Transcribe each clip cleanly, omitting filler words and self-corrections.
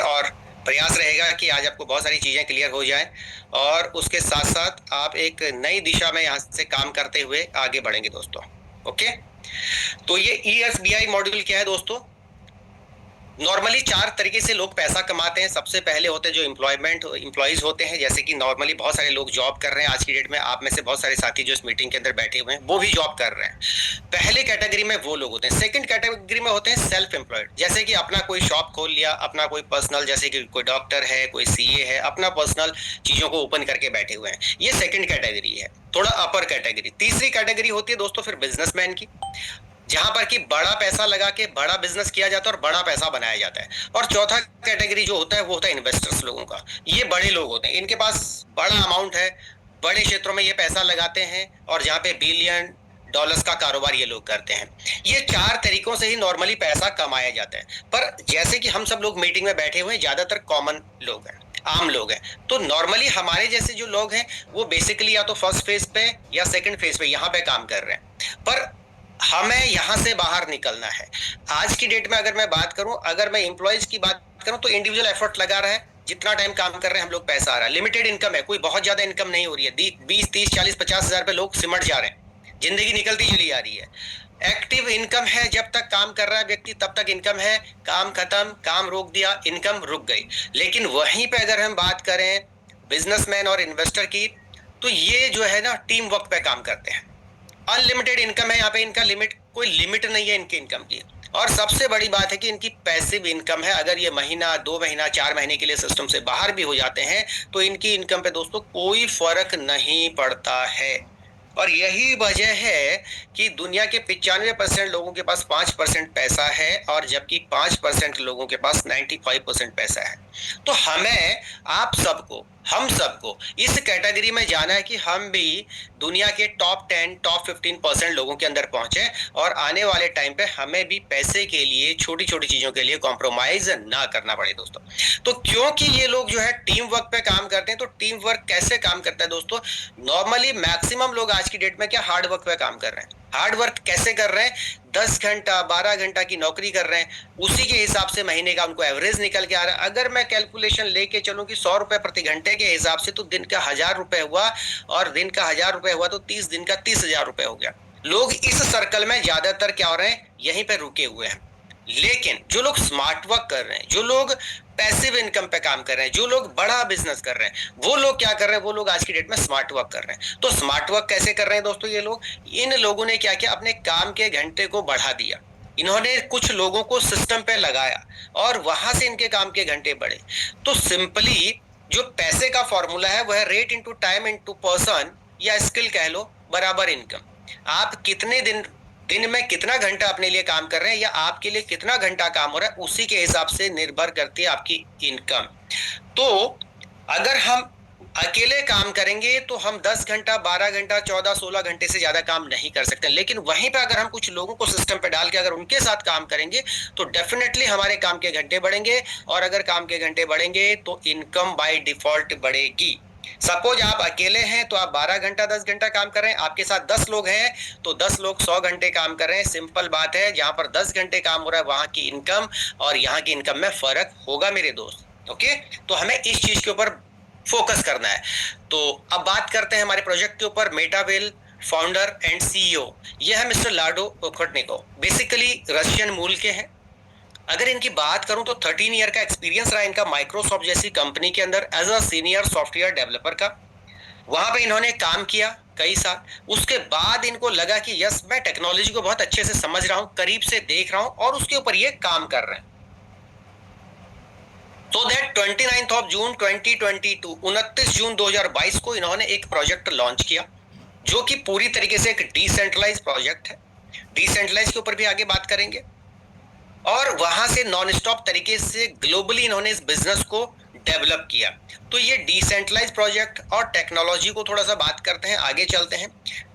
और प्रयास रहेगा कि आज आपको बहुत सारी चीजें क्लियर हो जाएं और उसके साथ साथ आप एक नई दिशा में यहाँ से काम करते हुए आगे बढ़ेंगे दोस्तों। ओके, तो ये ESBI मॉड्यूल क्या है दोस्तों? नॉर्मली 4 तरीके से लोग पैसा कमाते हैं। सबसे पहले होते हैं जो एम्प्लॉइज होते हैं, जैसे कि नॉर्मली बहुत सारे लोग जॉब कर रहे हैं आज की डेट में। आप में से बहुत सारे साथी जो इस मीटिंग के अंदर बैठे हुए हैं वो भी जॉब कर रहे हैं। पहले कैटेगरी में वो लोग होते हैं। सेकंड कैटेगरी में होते हैं सेल्फ एम्प्लॉयड, जैसे कि अपना कोई शॉप खोल लिया, अपना कोई पर्सनल, जैसे कि कोई डॉक्टर है, कोई CA है, अपना पर्सनल चीजों को ओपन करके बैठे हुए हैं। ये सेकंड कैटेगरी है, थोड़ा अपर कैटेगरी। तीसरी कैटेगरी होती है दोस्तों फिर बिजनेसमैन की, जहां पर कि बड़ा पैसा लगा के बड़ा बिजनेस किया जाता है और बड़ा पैसा बनाया जाता है। और चौथा कैटेगरी जो होता है वो होता है इन्वेस्टर्स लोगों का। ये बड़े लोग होते हैं, इनके पास बड़ा अमाउंट है, बड़े क्षेत्रों में ये पैसा लगाते हैं और जहां पे बिलियन डॉलर्स का कारोबार ये लोग करते हैं। ये 4 तरीकों से ही नॉर्मली पैसा कमाया जाता है। पर जैसे कि हम सब लोग मीटिंग में बैठे हुए हैं, ज्यादातर कॉमन लोग हैं, आम लोग हैं। तो नॉर्मली हमारे जैसे जो लोग हैं वो बेसिकली या तो फर्स्ट फेज पे या सेकंड फेज पे यहाँ पे काम कर रहे हैं। पर हमें यहां से बाहर निकलना है। आज की डेट में अगर मैं बात करूं, अगर मैं एम्प्लॉइज की बात करूं तो इंडिविजुअल एफर्ट लगा रहा है, जितना टाइम काम कर रहे हैं हम लोग पैसा आ रहा है। लिमिटेड इनकम है, कोई बहुत ज्यादा इनकम नहीं हो रही है। 20, 30, 40, 50 हजार पे लोग सिमट जा रहे हैं, जिंदगी निकलती चली आ रही है। एक्टिव इनकम है, जब तक काम कर रहा है व्यक्ति तब तक इनकम है। काम खत्म, काम रोक दिया, इनकम रुक गई। लेकिन वहीं पे अगर हम बात करें बिजनेसमैन और इन्वेस्टर की, तो ये जो है ना टीम वर्क पे काम करते हैं। अनलिमिटेड इनकम है यहाँ पे, इनका कोई लिमिट नहीं है इनकी इनकम की। और सबसे बड़ी बात है कि इनकी पैसिव इनकम है। अगर ये महीना, 2 महीना, 4 महीने के लिए सिस्टम से बाहर भी हो जाते हैं तो इनकी इनकम पे दोस्तों कोई फर्क नहीं पड़ता है। और यही वजह है कि दुनिया के 95% लोगों के पास 5% पैसा है और जबकि 5% लोगों के पास 95% पैसा है। तो हमें, आप सबको, हम सबको इस कैटेगरी में जाना है कि हम भी दुनिया के टॉप 10, टॉप 15% लोगों के अंदर पहुंचे और आने वाले टाइम पे हमें भी पैसे के लिए, छोटी छोटी चीजों के लिए कॉम्प्रोमाइज ना करना पड़े दोस्तों। तो क्योंकि ये लोग जो है टीम वर्क पे काम करते हैं, तो टीम वर्क कैसे काम करता है दोस्तों? नॉर्मली मैक्सिमम लोग आज की डेट में क्या हार्ड वर्क पे काम कर रहे हैं। हार्ड वर्क कैसे कर रहे हैं? 10 घंटा, 12 घंटा की नौकरी कर रहे हैं, उसी के हिसाब से महीने का उनको एवरेज निकल के आ रहा है। अगर मैं कैलकुलेशन लेके चलूं कि 100 रुपए प्रति घंटे के हिसाब से, तो दिन का 1000 रुपए हुआ, और दिन का 1000 रुपए हुआ तो 30 दिन का 30,000 रुपए हो गया। लोग इस सर्कल में ज्यादातर क्या हो रहे हैं, यहीं पे रुके हुए हैं। लेकिन जो लोग स्मार्ट वर्क कर रहे हैं, जो लोग पैसिव इनकम पे काम कर रहे हैं, जो लोग बड़ा बिजनेस कर रहे हैं, वो लोग क्या कर रहे हैं? वो लोग आज की डेट में स्मार्ट वर्क कर रहे हैं। तो स्मार्ट वर्क कैसे कर रहे हैं दोस्तों ये लोग? इन लोगों ने क्या किया, अपने काम के घंटे को बढ़ा दिया। इन्होंने कुछ लोगों को सिस्टम पे लगाया और वहां से इनके काम के घंटे बढ़े। तो सिंपली जो पैसे का फॉर्मूला है वह rate into time into person या स्किल कह लो बराबर इनकम। आप कितने दिन में कितना घंटा अपने लिए काम कर रहे हैं या आपके लिए कितना घंटा काम हो रहा है, उसी के हिसाब से निर्भर करती है आपकी इनकम। तो अगर हम अकेले काम करेंगे तो हम 10 घंटा, 12 घंटा, 14, 16 घंटे से ज्यादा काम नहीं कर सकते। लेकिन वहीं पर अगर हम कुछ लोगों को सिस्टम पे डाल के अगर उनके साथ काम करेंगे तो डेफिनेटली हमारे काम के घंटे बढ़ेंगे, और अगर काम के घंटे बढ़ेंगे तो इनकम बाय डिफॉल्ट बढ़ेगी। सपोज आप अकेले हैं तो आप 12 घंटा, 10 घंटा काम कर रहे हैं, आपके साथ 10 लोग हैं तो 10 लोग 100 घंटे काम कर रहे हैं। सिंपल बात है, जहां पर 10 घंटे काम हो रहा है वहां की इनकम और यहाँ की इनकम में फर्क होगा मेरे दोस्त। ओके, तो हमें इस चीज के ऊपर फोकस करना है। तो अब बात करते हैं हमारे प्रोजेक्ट के ऊपर। मेटावेल फाउंडर एंड CEO यह है मिस्टर लाडो ओखोटनिकोव। बेसिकली रशियन मूल के हैं। अगर इनकी बात करूं तो 13 ईयर का एक्सपीरियंस रहा इनका माइक्रोसॉफ्ट जैसी कंपनी के अंदर as a senior software developer का। वहां पे इन्होंने काम किया कई साल। उसके बाद इनको लगा कि यस, मैं टेक्नोलॉजी को बहुत अच्छे से समझ रहा हूं, करीब से देख रहा हूं और उसके ऊपर ये काम कर रहे हैं। तो दैट 29 जून 2022, 29 जून 2022 को इन्होंने एक प्रोजेक्ट लॉन्च किया जो कि पूरी तरीके से एक डिसेंट्रलाइज प्रोजेक्ट है। डिसेंट्रलाइज के ऊपर भी आगे बात करेंगे। और वहां से नॉन स्टॉप तरीके से ग्लोबली इन्होंने इस बिजनेस को डेवलप किया। तो ये डिसेंट्रलाइज प्रोजेक्ट और टेक्नोलॉजी को थोड़ा सा बात करते हैं, आगे चलते हैं।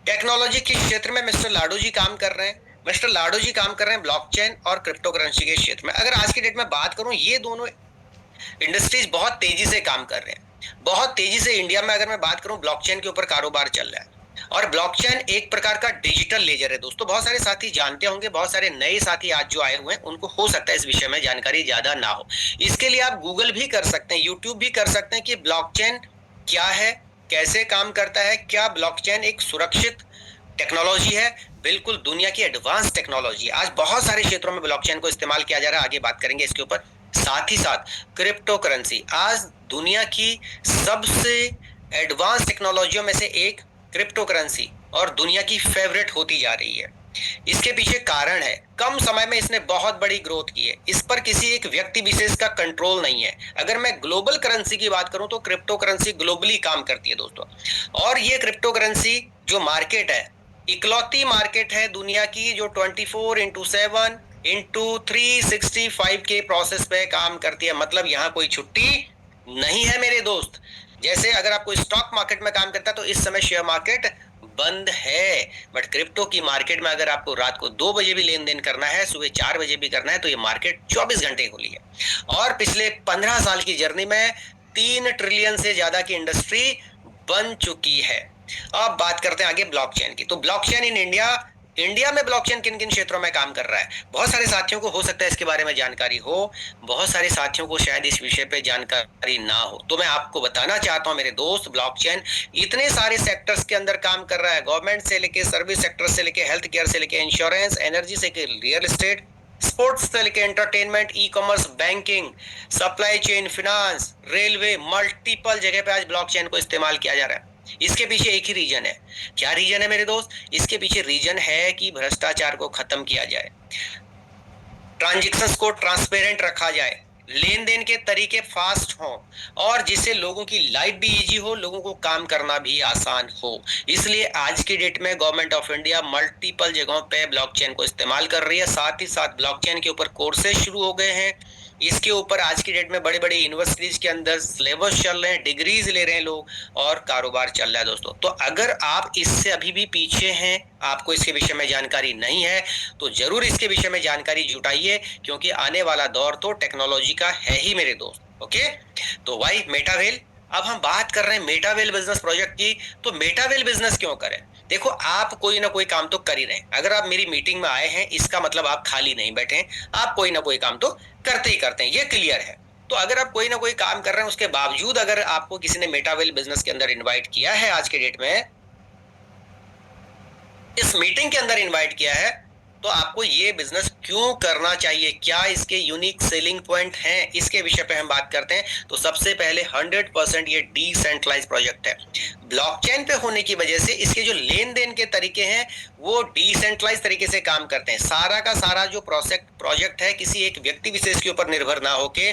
टेक्नोलॉजी के क्षेत्र में मिस्टर लाडो जी काम कर रहे हैं। मिस्टर लाडो जी काम कर रहे हैं ब्लॉकचेन और क्रिप्टो करेंसी के क्षेत्र में। अगर आज की डेट में बात करूं, ये दोनों इंडस्ट्रीज बहुत तेजी से काम कर रहे हैं। बहुत तेजी से इंडिया में अगर मैं बात करूं, ब्लॉकचेन के ऊपर कारोबार चल रहा है। और ब्लॉकचेन एक प्रकार का डिजिटल लेजर है दोस्तों। बहुत सारे साथी जानते होंगे, बहुत सारे नए साथी आज जो आए हुए हैं उनको हो सकता है इस विषय में जानकारी ज्यादा ना हो। इसके लिए आप गूगल भी कर सकते हैं, यूट्यूब भी कर सकते हैं कि ब्लॉकचेन क्या है, कैसे काम करता है, क्या ब्लॉकचेन एक सुरक्षित टेक्नोलॉजी है। बिल्कुल दुनिया की एडवांस टेक्नोलॉजी। आज बहुत सारे क्षेत्रों में ब्लॉकचेन को इस्तेमाल किया जा रहा है, आगे बात करेंगे इसके ऊपर। साथ ही साथ क्रिप्टो करेंसी आज दुनिया की सबसे एडवांस टेक्नोलॉजियों में से एक क्रिप्टो करेंसी और दुनिया की फेवरेट होती जा रही है। इसके पीछे कारण है, कम समय में इसने बहुत बड़ी ग्रोथ की है। इस पर किसी एक व्यक्ति विशेष का कंट्रोल नहीं है। अगर मैं ग्लोबल करेंसी की बात करूं तो क्रिप्टो करेंसी ग्लोबली काम करती है दोस्तों। और ये क्रिप्टो करेंसी जो मार्केट है, इकलौती मार्केट है दुनिया की जो 24/7/365 के प्रोसेस पे काम करती है। मतलब यहाँ कोई छुट्टी नहीं है मेरे दोस्त। जैसे अगर आप कोई स्टॉक मार्केट में काम करता है तो इस समय शेयर मार्केट बंद है, बट क्रिप्टो की मार्केट में अगर आपको रात को 2 बजे भी लेन देन करना है, सुबह 4 बजे भी करना है, तो ये मार्केट 24 घंटे खुली है। और पिछले 15 साल की जर्नी में 3 ट्रिलियन से ज्यादा की इंडस्ट्री बन चुकी है। अब बात करते हैं आगे ब्लॉकचेन की। तो ब्लॉकचेन इन इंडिया में ब्लॉकचेन किन किन क्षेत्रों में काम कर रहा है, बहुत सारे साथियों को हो सकता है इसके बारे में जानकारी हो, बहुत सारे साथियों को शायद इस विषय पे जानकारी ना हो। तो मैं आपको बताना चाहता हूं मेरे दोस्त, ब्लॉकचेन इतने सारे सेक्टर्स के अंदर काम कर रहा है, गवर्नमेंट से लेके सर्विस सेक्टर से लेके हेल्थ केयर से लेके इंश्योरेंस, एनर्जी से लेके रियल एस्टेट, स्पोर्ट्स से लेके entertainment, e commerce, banking, supply chain, finance, railway, multiple जगह पे आज ब्लॉकचेन को इस्तेमाल किया जा रहा है। इसके पीछे एक ही रीजन है। क्या रीजन है मेरे दोस्त? इसके पीछे रीजन है कि भ्रष्टाचार को खत्म किया जाए, ट्रांजैक्शंस को ट्रांसपेरेंट रखा जाए, लेन देन के तरीके फास्ट हों और जिससे लोगों की लाइफ भी इजी हो, लोगों को काम करना भी आसान हो। इसलिए आज की डेट में गवर्नमेंट ऑफ इंडिया मल्टीपल जगहों पे ब्लॉकचेन को इस्तेमाल कर रही है। साथ ही साथ ब्लॉकचेन के ऊपर कोर्सेज शुरू हो गए हैं। इसके ऊपर आज की डेट में बड़े बड़े यूनिवर्सिटीज के अंदर सिलेबस चल रहे हैं, डिग्रीज ले रहे हैं लोग और कारोबार चल रहा है दोस्तों। तो अगर आप इससे अभी भी पीछे हैं, आपको इसके विषय में जानकारी नहीं है, तो जरूर इसके विषय में जानकारी जुटाइए, क्योंकि आने वाला दौर तो टेक्नोलॉजी का है ही मेरे दोस्त। ओके, तो भाई मेटावेल, अब हम बात कर रहे हैं मेटावेल बिजनेस प्रोजेक्ट की। तो मेटावेल बिजनेस क्यों करें? देखो, आप कोई ना कोई काम तो कर ही रहे हैं। अगर आप मेरी मीटिंग में आए हैं, इसका मतलब आप खाली नहीं बैठे हैं, आप कोई ना कोई काम तो करते ही करते हैं, ये क्लियर है। तो अगर आप कोई ना कोई काम कर रहे हैं, उसके बावजूद अगर आपको किसी ने मेटावेल बिजनेस के अंदर इन्वाइट किया है, आज के डेट में इस मीटिंग के अंदर इन्वाइट किया है, तो आपको ये बिजनेस क्यों करना चाहिए, क्या इसके यूनिक सेलिंग पॉइंट हैं, इसके विषय पे हम बात करते हैं। तो सबसे पहले 100% ये डिसेंट्रलाइज प्रोजेक्ट है। ब्लॉकचेन पे होने की वजह से इसके जो लेन देन के तरीके हैं वो डिसेंट्रलाइज तरीके से काम करते हैं। सारा का सारा जो प्रोजेक्ट है किसी एक व्यक्ति विशेष के ऊपर निर्भर ना होके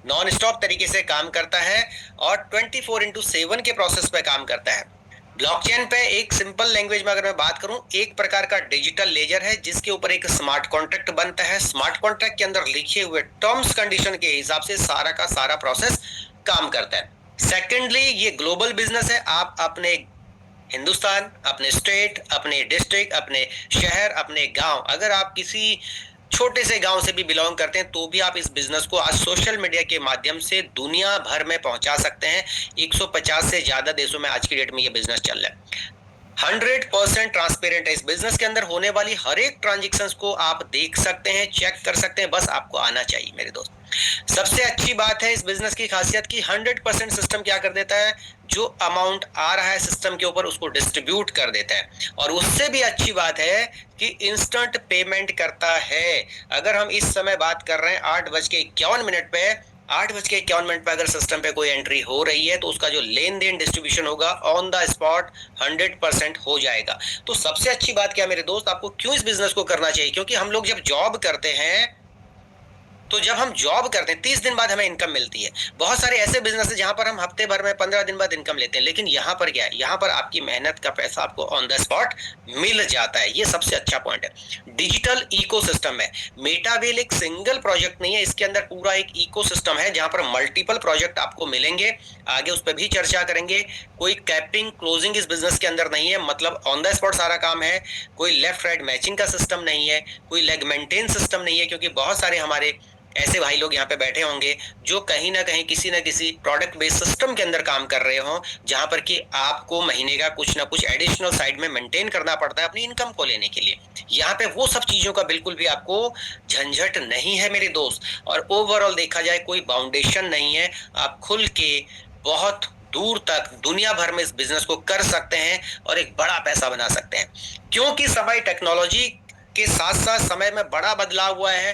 नॉन स्टॉप तरीके से काम करता है और 24/7 के प्रोसेस पे काम करता है। ब्लॉकचेन पे एक सिंपल लैंग्वेज में अगर मैं बात करूं, एक प्रकार का डिजिटल लेजर है जिसके ऊपर एक स्मार्ट कॉन्ट्रैक्ट बनता है। स्मार्ट कॉन्ट्रैक्ट के अंदर लिखे हुए टर्म्स कंडीशन के हिसाब से सारा का सारा प्रोसेस काम करता है। सेकेंडली, ये ग्लोबल बिजनेस है। आप अपने हिंदुस्तान, अपने स्टेट, अपने डिस्ट्रिक्ट, अपने शहर, अपने गांव, अगर आप किसी छोटे से गांव से भी बिलोंग करते हैं तो भी आप इस बिजनेस को आज सोशल मीडिया के माध्यम से दुनिया भर में पहुंचा सकते हैं। 150 से ज्यादा देशों में आज की डेट में ये बिजनेस चल रहा है। 100% ट्रांसपेरेंट है। इस बिजनेस के अंदर होने वाली हर एक ट्रांजेक्शन को आप देख सकते हैं, चेक कर सकते हैं, बस आपको आना चाहिए मेरे दोस्त। सबसे अच्छी बात है इस बिजनेस की खासियत की 100% सिस्टम क्या कर देता है, जो अमाउंट आ रहा है सिस्टम के ऊपर उसको डिस्ट्रीब्यूट कर देता है। और उससे भी अच्छी बात है कि इंस्टेंट पेमेंट करता है। अगर हम इस समय बात कर रहे हैं 8:51 पे, 8:51 पे अगर सिस्टम पे कोई एंट्री हो रही है तो उसका जो लेन देन डिस्ट्रीब्यूशन होगा ऑन द स्पॉट 100% हो जाएगा। तो सबसे अच्छी बात क्या मेरे दोस्त, आपको क्यों इस बिजनेस को करना चाहिए? क्योंकि हम लोग जब जॉब करते हैं तो जब हम जॉब करते हैं 30 दिन बाद हमें इनकम मिलती है। बहुत सारे ऐसे बिजनेस है जहां पर हम हफ्ते भर में 15 दिन बाद इनकम लेते हैं, लेकिन यहाँ पर क्या है, यहाँ पर आपकी मेहनत का पैसा आपको ऑन द स्पॉट मिल जाता है। ये सबसे अच्छा पॉइंट है। डिजिटल इकोसिस्टम है। मेटावेल एक सिंगल प्रोजेक्ट नहीं है, इसके अंदर पूरा एक इकोसिस्टम है जहां पर मल्टीपल प्रोजेक्ट आपको मिलेंगे। आगे उस पर भी चर्चा करेंगे। कोई कैपिंग क्लोजिंग इस बिजनेस के अंदर नहीं है, मतलब ऑन द स्पॉट सारा काम है। कोई लेफ्ट राइट मैचिंग का सिस्टम नहीं है, कोई लेग मेंटेन सिस्टम नहीं है, क्योंकि बहुत सारे हमारे ऐसे भाई लोग यहाँ पे बैठे होंगे जो कहीं ना कहीं किसी ना किसी प्रोडक्ट बेस्ड सिस्टम के अंदर काम कर रहे हो, जहां पर कि आपको महीने का कुछ ना कुछ एडिशनल साइड में मेंटेन करना पड़ता है अपनी इनकम को लेने के लिए। यहाँ पे वो सब चीजों का बिल्कुल भी आपको झंझट नहीं है मेरे दोस्त, और ओवरऑल देखा जाए कोई बाउंडेशन नहीं है। आप खुल के बहुत दूर तक दुनिया भर में इस बिजनेस को कर सकते हैं और एक बड़ा पैसा बना सकते हैं, क्योंकि समय टेक्नोलॉजी के साथ साथ समय में बड़ा बदलाव हुआ है।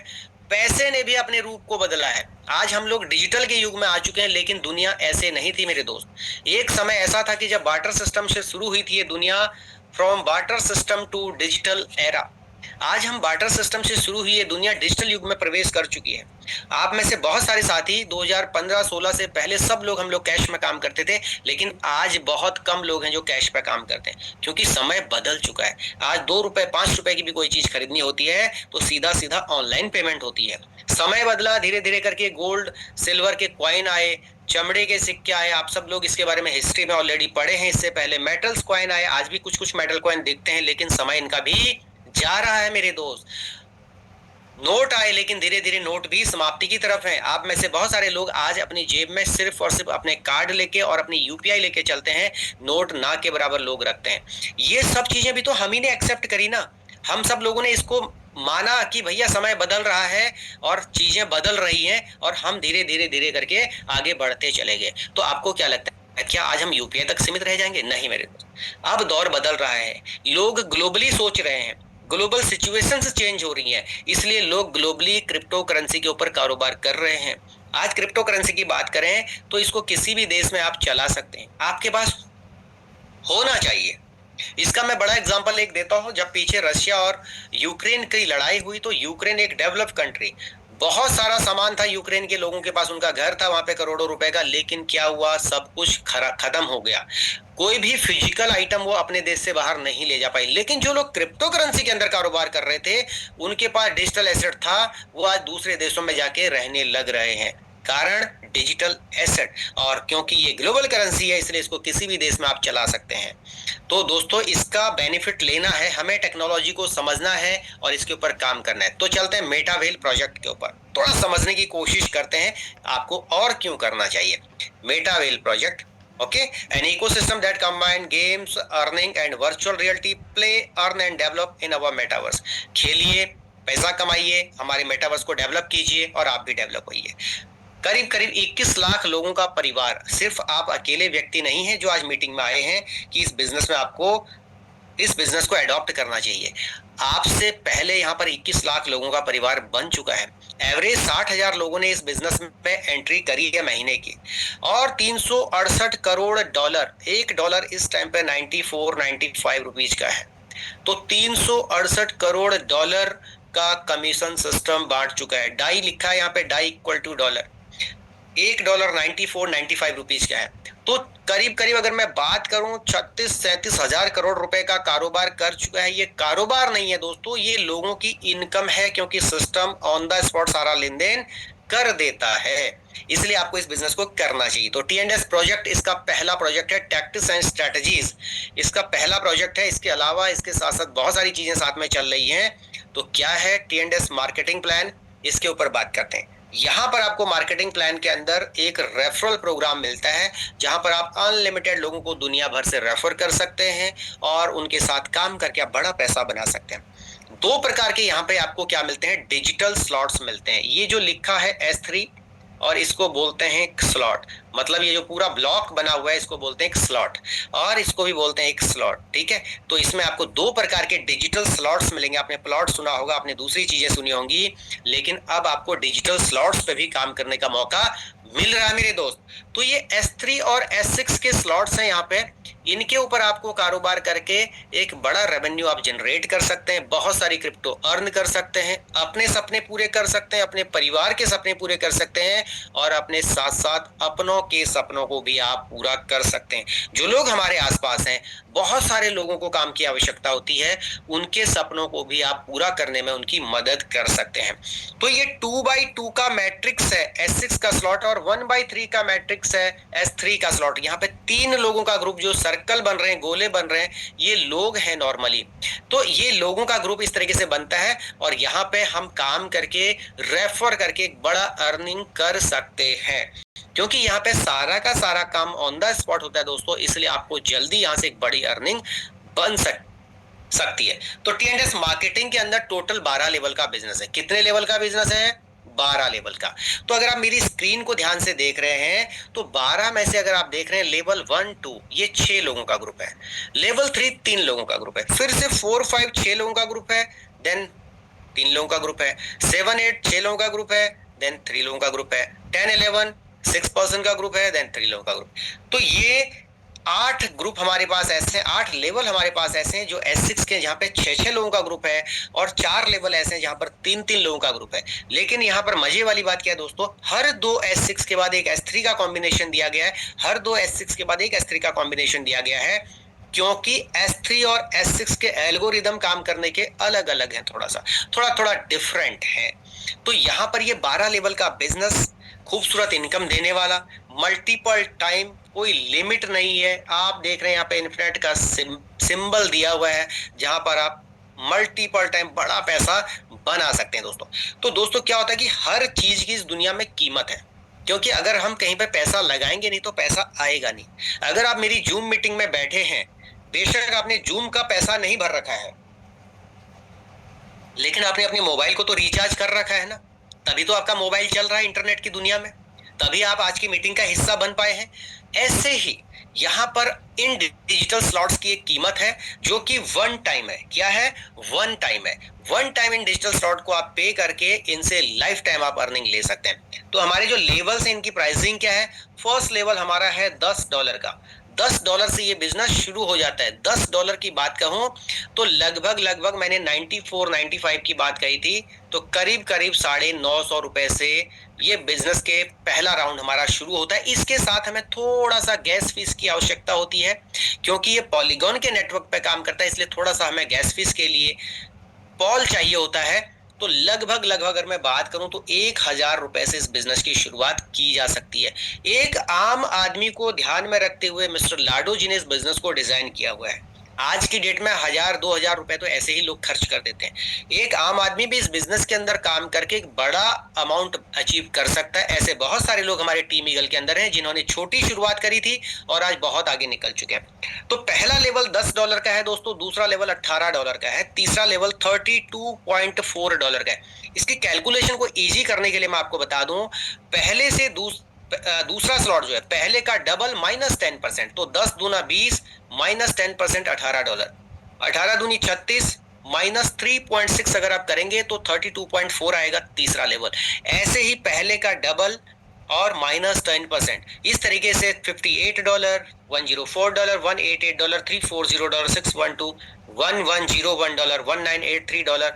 पैसे ने भी अपने रूप को बदला है। आज हम लोग डिजिटल के युग में आ चुके हैं, लेकिन दुनिया ऐसे नहीं थी मेरे दोस्त। एक समय ऐसा था कि जब बार्टर सिस्टम से शुरू हुई थी ये दुनिया, from barter system to digital era. आज हम बार्टर सिस्टम से शुरू हुई ये दुनिया डिजिटल युग में प्रवेश कर चुकी है। आप में से बहुत सारे साथी 2015-16 से पहले सब लोग हम लोग कैश में काम करते थे, लेकिन आज बहुत कम लोग हैं जो कैश पे काम करते हैं, क्योंकि समय बदल चुका है। आज 2 रुपए 5 रुपए की भी कोई चीज खरीदनी होती है तो सीधा सीधा ऑनलाइन पेमेंट होती है। समय बदला, धीरे धीरे करके गोल्ड सिल्वर के कॉइन आए, चमड़े के सिक्के आए। आप सब लोग इसके बारे में हिस्ट्री में ऑलरेडी पढ़े हैं। इससे पहले मेटल्स कॉइन आए, आज भी कुछ कुछ मेटल कॉइन दिखते हैं, लेकिन समय इनका भी जा रहा है मेरे दोस्त। नोट आए, लेकिन धीरे धीरे नोट भी समाप्ति की तरफ है। आप में से बहुत सारे लोग आज अपनी जेब में सिर्फ और सिर्फ अपने कार्ड लेके और अपनी यूपीआई लेके चलते हैं, नोट ना के बराबर लोग रखते हैं। ये सब चीजें भी तो हम ही ने एक्सेप्ट करी ना। हम सब लोगों ने इसको माना कि भैया समय बदल रहा है और चीजें बदल रही हैं, और हम धीरे धीरे धीरे करके आगे बढ़ते चले गए। तो आपको क्या लगता है, क्या आज हम यूपीआई तक सीमित रह जाएंगे? नहीं मेरे दोस्त, अब दौर बदल रहा है। लोग ग्लोबली सोच रहे हैं, ग्लोबल सिचुएशंस चेंज हो रही हैं, इसलिए लोग ग्लोबली क्रिप्टो करेंसी के ऊपर कारोबार कर रहे हैं। आज क्रिप्टो करेंसी की बात करें तो इसको किसी भी देश में आप चला सकते हैं, आपके पास होना चाहिए। इसका मैं बड़ा एग्जांपल एक देता हूं। जब पीछे रशिया और यूक्रेन की लड़ाई हुई तो यूक्रेन एक डेवलप कंट्री, बहुत सारा सामान था यूक्रेन के लोगों के पास, उनका घर था वहां पे करोड़ों रुपए का, लेकिन क्या हुआ, सब कुछ खत्म हो गया। कोई भी फिजिकल आइटम वो अपने देश से बाहर नहीं ले जा पाई। लेकिन जो लोग क्रिप्टो करेंसी के अंदर कारोबार कर रहे थे, उनके पास डिजिटल एसेट था, वो आज दूसरे देशों में जाके रहने लग रहे हैं। कारण डिजिटल एसेट, और क्योंकि ये ग्लोबल करेंसी है इसलिए इसको किसी भी देश में आप चला सकते हैं। तो दोस्तों, इसका बेनिफिट लेना है, हमें टेक्नोलॉजी को समझना है और इसके ऊपर काम करना है। तो चलते हैं मेटावेल प्रोजेक्ट के ऊपर, थोड़ा समझने की कोशिश करते हैं आपको और क्यों करना चाहिए। मेटावेल project, okay, an ecosystem that combine games, earning and virtual reality, play, earn and develop in our metaverse। खेलिए, पैसा कमाइए, हमारे मेटावर्स को डेवलप कीजिए और आप भी डेवलप होइए। करीब करीब 21 लाख लोगों का परिवार, सिर्फ आप अकेले व्यक्ति नहीं हैं जो आज मीटिंग में आए हैं कि इस बिजनेस में आपको इस बिजनेस को एडॉप्ट करना चाहिए। आपसे पहले यहाँ पर 21 लाख लोगों का परिवार बन चुका है। एवरेज 60,000 लोगों ने इस बिजनेस में एंट्री करी है महीने की, और 368 करोड़ डॉलर, एक डॉलर इस टाइम पे 94-95 रुपीज का है। तो 368 करोड़ डॉलर का कमीशन सिस्टम बांट चुका है। डाई लिखा है यहाँ पे, डाई इक्वल टू डॉलर, एक डॉलर 94-95 रुपीज का है। तो करीब करीब अगर मैं बात करूं 36-37 हजार करोड़ रुपए का कारोबार कर चुका है। ये कारोबार नहीं है दोस्तों, ये लोगों की इनकम है, क्योंकि सिस्टम ऑन द स्पॉट सारा लेन देन कर देता है। इसलिए आपको इस बिजनेस को करना चाहिए। तो T&S प्रोजेक्ट इसका पहला प्रोजेक्ट है, टैक्टिक्स एंड स्ट्रेटजीज इसका पहला प्रोजेक्ट है। इसके अलावा इसके साथ साथ बहुत सारी चीजें साथ में चल रही हैं। तो क्या है T&S मार्केटिंग प्लान, इसके ऊपर बात करते हैं। यहाँ पर आपको मार्केटिंग प्लान के अंदर एक रेफरल प्रोग्राम मिलता है, जहां पर आप अनलिमिटेड लोगों को दुनिया भर से रेफर कर सकते हैं और उनके साथ काम करके आप बड़ा पैसा बना सकते हैं। 2 प्रकार के यहाँ पे आपको क्या मिलते हैं, डिजिटल स्लॉट्स मिलते हैं। ये जो लिखा है S3, और इसको बोलते हैं एक स्लॉट, मतलब ये जो पूरा ब्लॉक बना हुआ है इसको बोलते हैं एक स्लॉट, और इसको भी बोलते हैं एक स्लॉट। ठीक है, तो इसमें आपको 2 प्रकार के डिजिटल स्लॉट्स मिलेंगे। आपने प्लॉट सुना होगा, आपने दूसरी चीजें सुनी होंगी, लेकिन अब आपको डिजिटल स्लॉट्स पे भी काम करने का मौका मिल रहा है मेरे दोस्त। तो ये S3 और S6 के स्लॉट्स हैं यहाँ पे, इनके ऊपर आपको कारोबार करके एक बड़ा रेवेन्यू आप जनरेट कर सकते हैं, बहुत सारी क्रिप्टो अर्न कर सकते हैं, अपने सपने पूरे कर सकते हैं, अपने परिवार के सपने पूरे कर सकते हैं, और अपने साथ साथ अपनों के सपनों को भी आप पूरा कर सकते हैं। जो लोग हमारे आसपास हैं, बहुत सारे लोगों को काम की आवश्यकता होती है, उनके सपनों को भी आप पूरा करने में उनकी मदद कर सकते हैं। तो ये 2x2 का मैट्रिक्स है S6 का स्लॉट, और 1x3 का मैट्रिक्स है S3 का स्लॉट। यहाँ पे 3 लोगों का ग्रुप जो सर्कल बन रहे हैं, गोले बन रहे हैं, ये लोग हैं नॉर्मली। तो ये लोगों का ग्रुप इस तरीके से बनता है और यहाँ पे हम काम करके रेफर करके एक बड़ा अर्निंग कर सकते हैं, क्योंकि यहाँ पे सारा का सारा काम ऑन द स्पॉट होता है दोस्तों, इसलिए आपको जल्दी यहाँ से एक बड़ी अर्निंग बन सकती है। तो T&S मार्केटिंग के अंदर टोटल 12 लेवल का बिजनेस है। कितने लेवल का बिजनेस है? 12 लेवल का। तो अगर आप मेरी स्क्रीन को ध्यान से देख रहे हैं तो 12 में से अगर आप देख रहे हैं लेवल 1 2 ये 6 लोगों का ग्रुप है, लेवल 3 3 लोगों का ग्रुप है, फिर से 4 5 6 लोगों का ग्रुप है, देन 3 लोगों का ग्रुप है, 7 8 6 लोगों का ग्रुप है, देन 3 लोगों का ग्रुप है, 10 11 6 पर्सन का ग्रुप है, देन 3 लोगों का ग्रुप। तो ये 8 ग्रुप हमारे पास ऐसे हैं, 8 लेवल हमारे पास ऐसे हैं जो S6 के, जहां पे 6 लोगों का ग्रुप है, और 4 लेवल ऐसे हैं जहां पर 3 लोगों का ग्रुप है। लेकिन यहां पर मजे वाली बात क्या है दोस्तों, हर 2 S6 के बाद एक S3 का कॉम्बिनेशन दिया गया है, हर 2 S6 के बाद एक S3 का कॉम्बिनेशन दिया गया है, क्योंकि S3 और S6 के एल्गोरिदम काम करने के अलग अलग हैं, थोड़ा डिफरेंट है। तो यहां पर ये 12 लेवल का बिजनेस, खूबसूरत इनकम देने वाला, मल्टीपल टाइम, कोई लिमिट नहीं है। आप देख रहे हैं यहाँ पे इन्फिनिट का सिंबल दिया हुआ है, जहां पर आप मल्टीपल टाइम बड़ा पैसा बना सकते हैं दोस्तों। तो दोस्तों क्या होता है कि हर चीज की इस दुनिया में कीमत है, क्योंकि अगर हम कहीं पे पैसा लगाएंगे नहीं तो पैसा आएगा नहीं। अगर आप मेरी जूम मीटिंग में बैठे हैं, बेशक आपने जूम का पैसा नहीं भर रखा है, लेकिन आपने अपने मोबाइल को तो रिचार्ज कर रखा है ना, तभी तो आपका मोबाइल चल रहा है इंटरनेट की दुनिया में, तभी आप आज की मीटिंग का हिस्सा बन पाए हैं। ऐसे ही यहां पर इन डिजिटल स्लॉट्स की एक कीमत है जो कि वन टाइम है। क्या है? वन टाइम है। One time in digital slot को आप पे करके इनसे लाइफ टाइम आप अर्निंग ले सकते हैं। तो हमारे जो लेवल्स हैं इनकी प्राइसिंग क्या है? फर्स्ट लेवल हमारा है $10 का। $10 से ये बिजनेस शुरू हो जाता है। $10 की बात कहूं तो लगभग मैंने 94-95 की बात कही थी, तो करीब 950 रुपए से ये बिजनेस के पहला राउंड हमारा शुरू होता है। इसके साथ हमें थोड़ा सा गैस फीस की आवश्यकता होती है, क्योंकि ये पॉलीगॉन के नेटवर्क पे काम करता है, इसलिए थोड़ा सा हमें गैस फीस के लिए पॉल चाहिए होता है। तो लगभग अगर मैं बात करूं तो 1000 रुपए से इस बिजनेस की शुरुआत की जा सकती है। एक आम आदमी को ध्यान में रखते हुए मिस्टर लाडो जी ने इस बिजनेस को डिजाइन किया हुआ है। आज की डेट में 1000-2000 रुपए तो ऐसे ही लोग खर्च कर देते हैं। एक आम आदमी भी इस बिजनेस के अंदर काम करके एक बड़ा अमाउंट अचीव कर सकता है। ऐसे बहुत सारे लोग हमारे टीम ईगल के अंदर हैं जिन्होंने छोटी शुरुआत करी थी और आज बहुत आगे निकल चुके हैं। तो पहला लेवल $10 का है दोस्तों, दूसरा लेवल $18 का है, तीसरा लेवल $32.4 का है। इसकी कैलकुलेशन को इजी करने के लिए मैं आपको बता दूं, पहले से दूसरा स्लॉट जो है पहले का डबल -10%, तो 10 दूना 20 -10% $18, 18 दूनी 36 -3.6 अगर आप करेंगे तो 32.4 आएगा तीसरा लेवल। ऐसे ही पहले का डबल और -10%, इस तरीके से $58, $104, $188, $340, $612, $1101, $1983,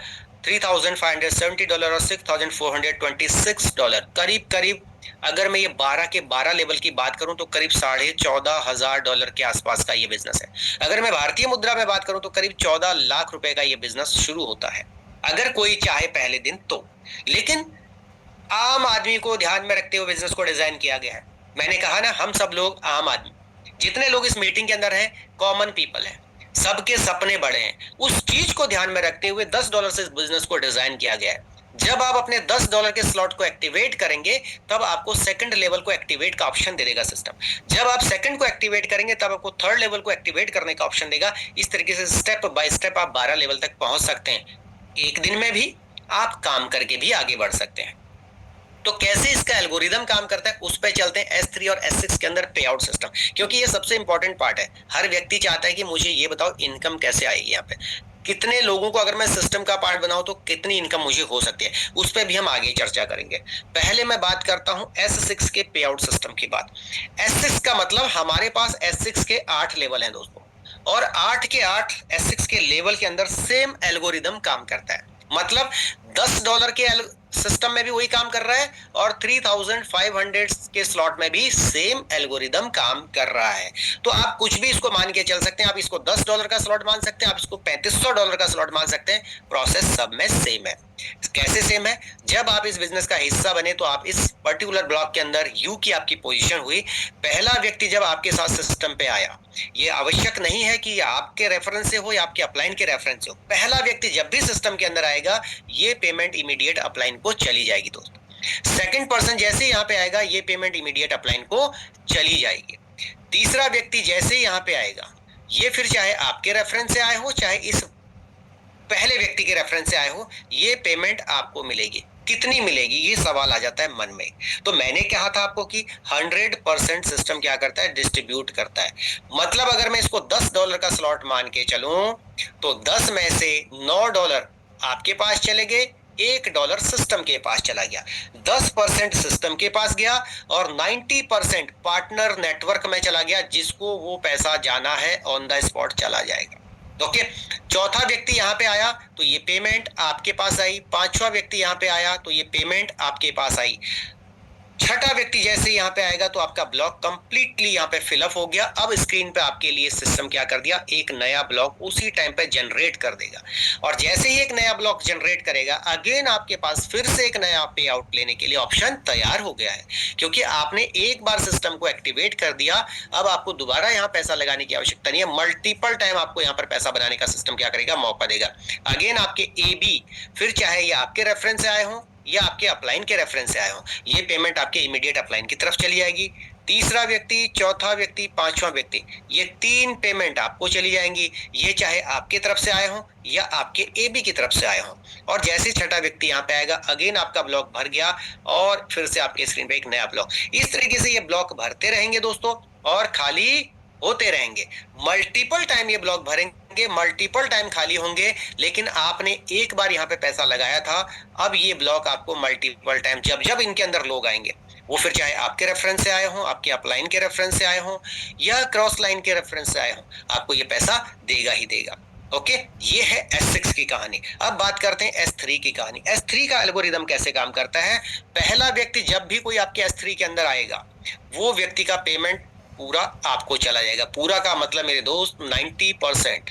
$3570 और $6426 करीब अगर मैं ये 12 के 12 लेवल की बात करूं तो करीब $14,500 के आसपास का ये बिजनेस है। अगर मैं भारतीय मुद्रा में बात करूं तो करीब 14 लाख रुपए का ये बिजनेस शुरू होता है, अगर कोई चाहे पहले दिन तो। लेकिन आम आदमी को ध्यान में रखते हुए बिजनेस को डिजाइन किया गया है। मैंने कहा ना, हम सब लोग आम आदमी, जितने लोग इस मीटिंग के अंदर हैं कॉमन पीपल हैं, सबके सपने बड़े हैं। उस चीज को ध्यान में रखते हुए $10 से इस बिजनेस को डिजाइन किया गया है। जब आप अपने $10 के स्लॉट को एक्टिवेट करेंगे तब आपको सेकंड लेवल को एक्टिवेट का ऑप्शन दे देगा सिस्टम। जब आप सेकंड को एक्टिवेट करेंगे तब आपको थर्ड लेवल को एक्टिवेट करने का ऑप्शन देगा। इस तरीके से स्टेप बाय स्टेप आप 12 लेवल तक पहुंच सकते हैं। एक दिन में भी आप काम करके भी आगे बढ़ सकते हैं। तो कैसे इसका एल्गोरिदम काम करता है उस पर चलते हैं। S3 और S6 के अंदर पे आउट सिस्टम, क्योंकि ये सबसे इंपॉर्टेंट पार्ट है। हर व्यक्ति चाहता है कि मुझे ये बताओ इनकम कैसे आएगी, यहाँ पे कितने लोगों को अगर मैं सिस्टम का पार्ट बनाऊं तो कितनी इनकम मुझे हो सकती है, उस पर भी हम आगे चर्चा करेंगे। पहले मैं बात करता हूं S6 के पे आउट सिस्टम की बात। S6 का मतलब हमारे पास S6 के 8 लेवल हैं दोस्तों, और 8 के 8 S6 के लेवल के अंदर सेम एल्गोरिदम काम करता है। मतलब $10 के सिस्टम में भी वही काम कर रहा है और 3500 के स्लॉट में भी सेम एल्गोरिदम काम कर रहा है। तो आप कुछ भी इसको मान के चल सकते हैं। आप इसको $10 का स्लॉट मान सकते हैं, आप इसको $3500 का स्लॉट मान सकते हैं। प्रोसेस सब में सेम है। कैसे सेम है? जब आप इस बिजनेस का हिस्सा बने तो आप इस पर्टिकुलर ब्लॉक के अंदर यू की आपकी पोजीशन हुई, पहला व्यक्ति जब आपके साथ सिस्टम पे आया ये आवश्यक नहीं है कि आपके रेफरेंस से हो या आपके अपलाइन के रेफरेंस से हो। पहला व्यक्ति जब भी सिस्टम के अंदर आएगा ये पेमेंट इमीडिएट अपलाइन को चली जाएगी दोस्तों। सेकंड पर्सन जैसे यहाँ पे आएगा ये पेमेंट इमीडिएट अपलाइन को चली जाएगी। तीसरा व्यक्ति जैसे यहाँ पे आएगा ये फिर चाहे आपके रेफरेंस से आए हो चाहे इस पहले व्यक्ति के रेफरेंस से आए हो, ये पेमेंट आपको मिलेगी। कितनी मिलेगी ये सवाल आ जाता है मन में। तो मैंने कहा था आपको कि 100% सिस्टम क्या करता है, डिस्ट्रीब्यूट करता है। मतलब अगर मैं इसको $10 का स्लॉट मान के चलूं तो 10 में से $9 आपके पास चले गए, $1 सिस्टम के पास चला गया। 10% सिस्टम के पास गया और 90% पार्टनर नेटवर्क में चला गया, जिसको वो पैसा जाना है ऑन द स्पॉट चला जाएगा। ओके, चौथा व्यक्ति यहाँ पे आया तो ये पेमेंट आपके पास आई। पांचवा व्यक्ति यहाँ पे आया तो ये पेमेंट आपके पास आई। छठा व्यक्ति जैसे यहाँ पे आएगा तो आपका ब्लॉक कंप्लीटली यहाँ पे फिलअप हो गया। अब स्क्रीन पे आपके लिए सिस्टम क्या कर दिया, एक नया ब्लॉक उसी टाइम पे जनरेट कर देगा। और जैसे ही एक नया ब्लॉक जनरेट करेगा अगेन आपके पास फिर से एक नया पे आउट लेने के लिए ऑप्शन तैयार हो गया है, क्योंकि आपने एक बार सिस्टम को एक्टिवेट कर दिया। अब आपको दोबारा यहाँ पैसा लगाने की आवश्यकता नहीं है। मल्टीपल टाइम आपको यहाँ पर पैसा बनाने का सिस्टम क्या करेगा, मौका देगा। अगेन आपके AB फिर चाहे ये आपके रेफरेंस से आए हो या आपके अपलाइन के रेफरेंस से आए हो, ये पेमेंट आपके इमीडिएट अपलाइन की तरफ चली जाएगी। तीसरा व्यक्ति, चौथा व्यक्ति, पांचवा व्यक्ति, ये 3 पेमेंट आपको चली जाएंगी। ये चाहे आपके तरफ से आए हो या आपके AB की तरफ से आए हो। और जैसे छठा व्यक्ति यहाँ पे आएगा अगेन आपका ब्लॉक भर गया और फिर से आपके स्क्रीन पे एक नया ब्लॉक। इस तरीके से ये ब्लॉक भरते रहेंगे दोस्तों और खाली होते रहेंगे। मल्टीपल टाइम ये ब्लॉक भरेंगे, मल्टीपल टाइम खाली होंगे, लेकिन आपने एक बार यहाँ पे पैसा लगाया था। अब ये ब्लॉक आपको मल्टीपल टाइम जब जब इनके अंदर लोग आएंगे, वो फिर चाहे आपके रेफरेंस से आए हो, आपके अपलाइन के रेफरेंस से आए हो या क्रॉस लाइन के रेफरेंस से आए हो, आपको ये पैसा देगा ही देगा। ओके, ये है S6 की कहानी। अब बात करते हैं S3 की कहानी। S3 का एल्गोरिदम कैसे काम करता है। पहला व्यक्ति जब भी कोई आपके S3 के अंदर आएगा वो व्यक्ति का पेमेंट पूरा आपको चला जाएगा। पूरा का मतलब मेरे दोस्त 90%,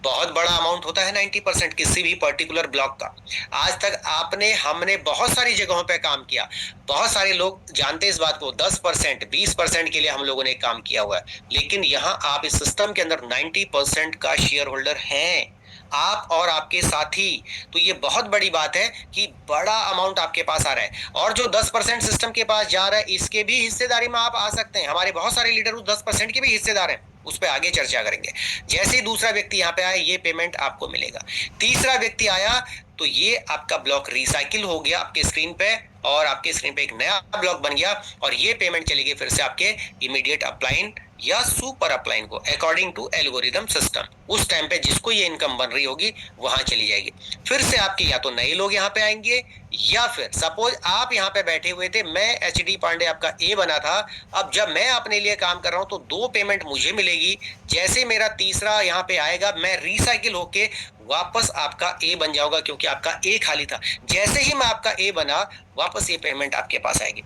बहुत बड़ा अमाउंट होता है 90% किसी भी पर्टिकुलर ब्लॉक का। आज तक आपने हमने बहुत सारी जगहों पे काम किया, बहुत सारे लोग जानते हैं इस बात को। 10% 20% के लिए हम लोगों ने काम किया हुआ है, लेकिन यहाँ आप इस सिस्टम के अंदर 90% का शेयर होल्डर हैं, आप और आपके साथी। तो ये बहुत बड़ी बात है कि बड़ा अमाउंट आपके पास आ रहा है। और जो 10% सिस्टम के पास जा रहा है इसके भी हिस्सेदारी में आप आ सकते हैं। हमारे बहुत सारे लीडर उस 10% के भी हिस्सेदार हैं, उस पर आगे चर्चा करेंगे। जैसे ही दूसरा व्यक्ति यहाँ पे आया ये पेमेंट आपको मिलेगा। तीसरा व्यक्ति आया तो ये आपका ब्लॉक रिसाइकिल हो गया आपके स्क्रीन पे और आपके स्क्रीन पे एक नया ब्लॉक बन गया और ये पेमेंट चली गई फिर से आपके इमीडिएट अपलाइन या सुपर अपलाइन को अकॉर्डिंग टू एल्गोरिदम सिस्टम। उस टाइम पे जिसको ये इनकम बन रही होगी वहां चली जाएगी। फिर से आपके या तो नए लोग यहाँ पे आएंगे या फिर सपोज आप यहाँ पे बैठे हुए थे, मैं HD पांडे आपका A बना था। अब जब मैं अपने लिए काम कर रहा हूँ तो 2 पेमेंट मुझे मिलेगी। जैसे मेरा तीसरा यहाँ पे आएगा मैं रिसाइकिल होके वापस आपका A बन जाऊंगा, क्योंकि आपका A खाली था। जैसे ही मैं आपका A बना वापस ये पेमेंट आपके पास आएगी।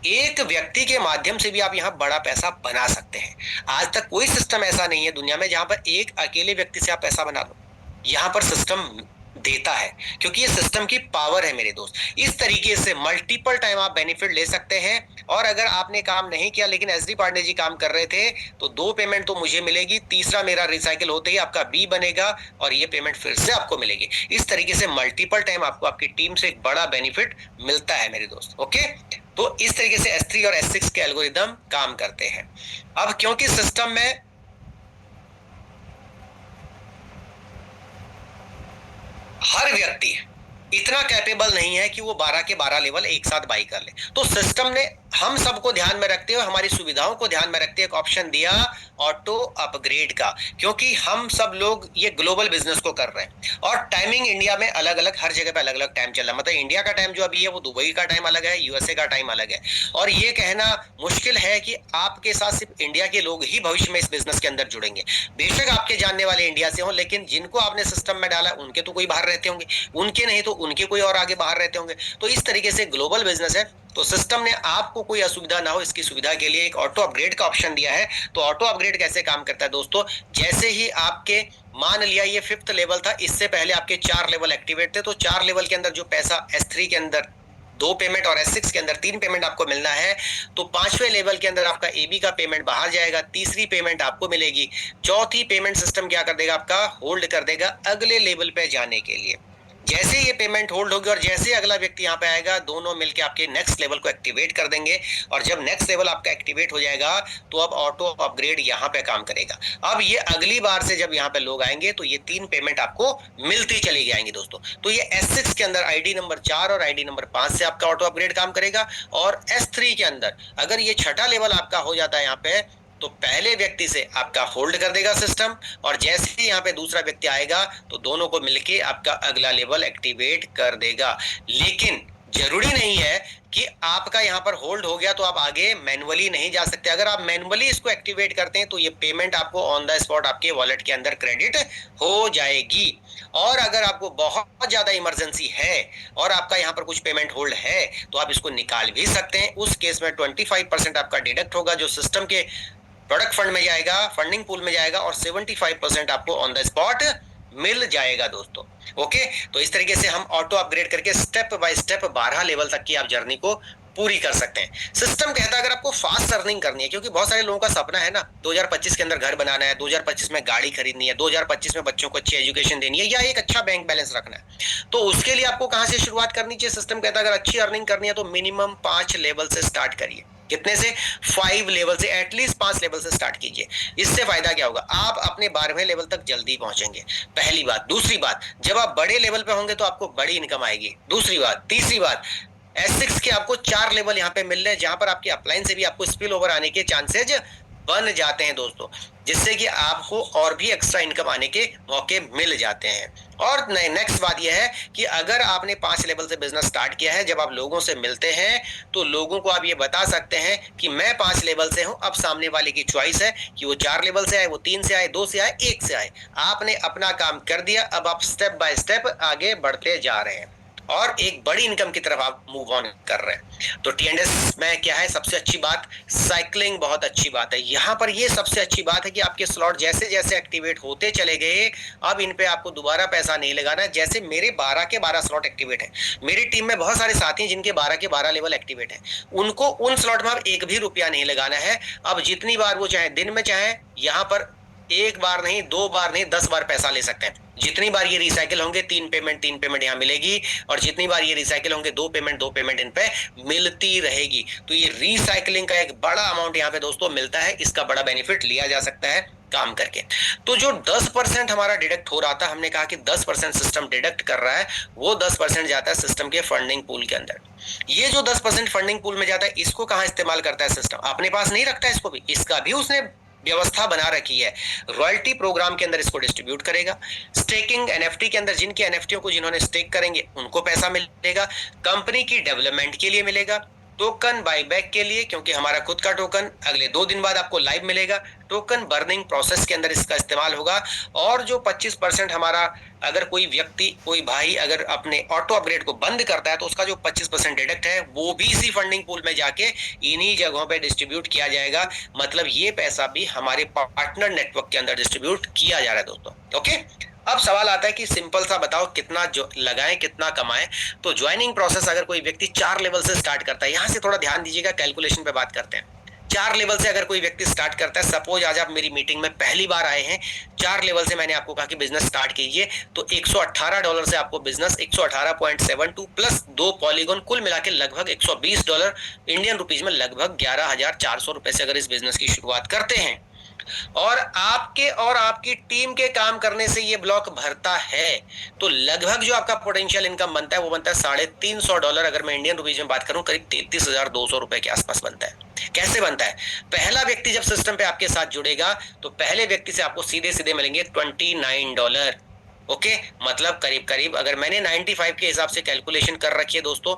एक व्यक्ति के माध्यम से भी आप यहाँ बड़ा पैसा बना सकते हैं। आज तक कोई सिस्टम ऐसा नहीं है दुनिया में जहां पर एक अकेले व्यक्ति से आप पैसा बना दो। यहाँ पर सिस्टम देता है क्योंकि ये सिस्टम की पावर है मेरे दोस्त। इस तरीके से मल्टीपल टाइम आप बेनिफिट ले सकते हैं। और अगर आपने काम नहीं किया लेकिन SD पांडे जी काम कर रहे थे तो 2 पेमेंट तो मुझे मिलेगी, तीसरा मेरा रिसाइकिल होते ही आपका B बनेगा और ये पेमेंट फिर से आपको मिलेगी। इस तरीके से मल्टीपल टाइम आपको आपकी टीम से एक बड़ा बेनिफिट मिलता है मेरे दोस्त। ओके, तो इस तरीके से S3 और S6 के एल्गोरिदम काम करते हैं। अब क्योंकि सिस्टम में हर व्यक्ति इतना कैपेबल नहीं है कि वो 12 के 12 लेवल एक साथ बाई कर ले, तो सिस्टम ने हम सबको ध्यान में रखते हुए, हमारी सुविधाओं को ध्यान में रखते हुए एक ऑप्शन दिया ऑटो अपग्रेड का, क्योंकि हम सब लोग ये ग्लोबल बिजनेस को कर रहे हैं और टाइमिंग इंडिया में अलग अलग, हर जगह पे अलग अलग टाइम चल रहा है। मतलब इंडिया का टाइम जो अभी है वो दुबई का टाइम अलग है, USA का टाइम अलग है। और ये कहना मुश्किल है कि आपके साथ सिर्फ इंडिया के लोग ही भविष्य में इस बिजनेस के अंदर जुड़ेंगे। बेशक आपके जानने वाले इंडिया से हों, लेकिन जिनको आपने सिस्टम में डाला उनके तो कोई बाहर रहते होंगे, उनके नहीं तो उनके कोई और आगे बाहर रहते होंगे। तो इस तरीके से ग्लोबल बिजनेस है, तो सिस्टम ने आपको कोई असुविधा ना हो इसकी सुविधा के लिए एक ऑटो अपग्रेड का ऑप्शन दिया है। तो ऑटो अपग्रेड कैसे काम करता है दोस्तों, जैसे ही आपके मान लिया ये 5th लेवल था, इससे पहले आपके 4 लेवल एक्टिवेट थे, तो 4 लेवल के अंदर जो पैसा S3 के अंदर 2 पेमेंट और S6 के अंदर 3 पेमेंट आपको मिलना है, तो 5वें लेवल के अंदर आपका AB का पेमेंट बाहर जाएगा, तीसरी पेमेंट आपको मिलेगी, चौथी पेमेंट सिस्टम क्या कर देगा, आपका होल्ड कर देगा अगले लेवल पे जाने के लिए। जैसे ये पेमेंट होल्ड होगी और जैसे अगला व्यक्ति यहाँ पे आएगा, दोनों मिलके आपके नेक्स्ट लेवल को एक्टिवेट कर देंगे, और जब नेक्स्ट लेवल आपका एक्टिवेट हो जाएगा तो अब ऑटो अपग्रेड यहाँ पे काम करेगा। अब ये अगली बार से जब यहाँ पे लोग आएंगे तो ये 3 पेमेंट आपको मिलती चली जाएंगी दोस्तों। तो ये S6 के अंदर आईडी नंबर 4 और आईडी नंबर 5 से आपका ऑटो अपग्रेड काम करेगा, और S3 के अंदर अगर ये छठा लेवल आपका हो जाता है यहाँ पे, तो पहले व्यक्ति से आपका होल्ड कर देगा सिस्टम, और जैसे ही यहाँ पे दूसरा व्यक्ति आएगा तो दोनों को मिलके आपका अगला लेवल एक्टिवेट कर देगा। लेकिन जरूरी नहीं है कि आपका यहाँ पर होल्ड हो गया तो आप आगे मैनुअली नहीं जा सकते। अगर आप मैनुअली इसको एक्टिवेट करते हैं तो ये पेमेंट आपको ऑन द स्पॉट आपके वॉलेट के अंदर क्रेडिट हो जाएगी। और अगर आपको बहुत ज्यादा इमरजेंसी है और आपका यहाँ पर कुछ पेमेंट होल्ड है तो आप इसको निकाल भी सकते हैं। उस केस में 25% आपका डिडक्ट होगा जो सिस्टम के प्रोडक्ट फंड में जाएगा, फंडिंग पूल में जाएगा, और 75% आपको ऑन द स्पॉट मिल जाएगा दोस्तों। ओके, तो इस तरीके से हम ऑटो अपग्रेड करके स्टेप बाय स्टेप 12 लेवल तक की आप जर्नी को पूरी कर सकते हैं। सिस्टम कहता है अगर आपको फास्ट अर्निंग करनी है, क्योंकि बहुत सारे लोगों का सपना है ना 2025 के अंदर घर बनाना है, 2025 में गाड़ी खरीदनी है, 2025 में बच्चों को अच्छी एजुकेशन देनी है, या एक अच्छा बैंक बैलेंस रखना है, तो उसके लिए आपको कहां से शुरुआत करनी चाहिए। सिस्टम कहता है अगर अच्छी अर्निंग करनी है तो मिनिमम 5 लेवल से स्टार्ट करिए। कितने से? 5 लेवल से, एटलीस्ट 5 लेवल से स्टार्ट कीजिए। इससे फायदा क्या होगा, आप अपने 12वें लेवल तक जल्दी पहुंचेंगे, पहली बात। दूसरी बात, जब आप बड़े लेवल पे होंगे तो आपको बड़ी इनकम आएगी, दूसरी बात। तीसरी बात, S6 के आपको 4 लेवल यहाँ पे मिल रहे हैं जहां पर आपके अपलाइन से भी आपको स्पिल ओवर आने के चांसेज बन जाते हैं दोस्तों, जिससे कि आपको और भी एक्स्ट्रा इनकम आने के मौके मिल जाते हैं। और नेक्स्ट बात यह है कि अगर आपने 5 लेवल से बिजनेस स्टार्ट किया है, जब आप लोगों से मिलते हैं तो लोगों को आप ये बता सकते हैं कि मैं 5 लेवल से हूं, अब सामने वाले की चॉइस है कि वो 4 लेवल से आए, वो 3 से आए, 2 से आए, 1 से आए। आपने अपना काम कर दिया, अब आप स्टेप बाय स्टेप आगे बढ़ते जा रहे हैं और एक बड़ी इनकम की तरफ आप मूव ऑन कर रहे हैं। तो T&S में क्या है सबसे अच्छी बात, साइकिलिंग बहुत अच्छी बात है। यहाँ पर ये सबसे अच्छी बात है कि आपके स्लॉट जैसे जैसे एक्टिवेट होते चले गए, अब इन पे आपको दोबारा पैसा नहीं लगाना है। जैसे मेरे 12 के 12 स्लॉट एक्टिवेट है, मेरी टीम में बहुत सारे साथी हैं जिनके 12 के 12 लेवल एक्टिवेट है, उनको उन स्लॉट में अब 1 भी रुपया नहीं लगाना है। अब जितनी बार वो चाहे दिन में, चाहे यहाँ पर 1 बार नहीं, 2 बार नहीं, 10 बार पैसा ले सकते हैं। जितनी बार ये रिसाइकिल होंगे 3 पेमेंट यहाँ मिलेगी, और जितनी बार ये रिसाइकिल होंगे 2 पेमेंट इन पे मिलती रहेगी। तो ये रिसाइकलिंग का एक बड़ा अमाउंट यहाँ पे दोस्तों मिलता है, इसका बड़ा बेनिफिट लिया जा सकता है काम करके। तो जो 10% हमारा डिडक्ट हो रहा था, हमने कहा कि 10% सिस्टम डिडक्ट कर रहा है, वो 10% जाता है सिस्टम के फंडिंग पूल के अंदर। ये जो 10% फंडिंग पूल में जाता है, इसको कहां इस्तेमाल करता है सिस्टम, अपने पास नहीं रखता है इसको भी, इसका भी उसने व्यवस्था बना रखी है। रॉयल्टी प्रोग्राम के अंदर इसको डिस्ट्रीब्यूट करेगा, स्टेकिंग एनएफटी के अंदर जिनके एनएफटीओ को जिन्होंने स्टेक करेंगे उनको पैसा मिलेगा, कंपनी की डेवलपमेंट के लिए मिलेगा, टोकन बाईबैक के लिए, क्योंकि हमारा खुद का टोकन अगले 2 दिन बाद आपको लाइव मिलेगा, टोकन बर्निंग प्रोसेस के अंदर इसका इस्तेमाल होगा। और जो 25% हमारा, अगर कोई व्यक्ति, कोई भाई अगर अपने ऑटो अपग्रेड को बंद करता है तो उसका जो 25% डिडक्ट है वो भी इसी फंडिंग पूल में जाके इन्हीं जगहों पे डिस्ट्रीब्यूट किया जाएगा। मतलब ये पैसा भी हमारे पार्टनर नेटवर्क के अंदर डिस्ट्रीब्यूट किया जा रहा है दोस्तों। ओके, अब सवाल आता है कि सिंपल सा बताओ कितना जो लगाएं, कितना कमाएं। तो ज्वाइनिंग प्रोसेस अगर कोई व्यक्ति 4 लेवल से स्टार्ट करता है, यहां से थोड़ा ध्यान दीजिएगा, कैलकुलेशन पे बात करते हैं। 4 लेवल से अगर कोई व्यक्ति स्टार्ट करता है, सपोज आज आप मेरी मीटिंग में पहली बार आए हैं, 4 लेवल से मैंने आपको कहा कि बिजनेस स्टार्ट कीजिए, तो $118 से आपको बिजनेस 118.72 प्लस 2 पॉलीगॉन, कुल मिला के लगभग $120 इंडियन रुपीज में लगभग 11,400 रुपए से अगर इस बिजनेस की शुरुआत करते हैं, और आपके और आपकी टीम के काम करने से ये ब्लॉक भरता है, तो लगभग जो आपका पोटेंशियल इनकम बनता है वो बनता है $350। अगर मैं इंडियन रुपीज में बात करूं, करीब 33,200 रुपए के आसपास बनता है। कैसे बनता है? पहला व्यक्ति जब सिस्टम पे आपके साथ जुड़ेगा तो पहले व्यक्ति से आपको सीधे सीधे मिलेंगे $29। ओके, मतलब करीब करीब, अगर मैंने 95 के हिसाब से कैलकुलेशन कर रखी है दोस्तों,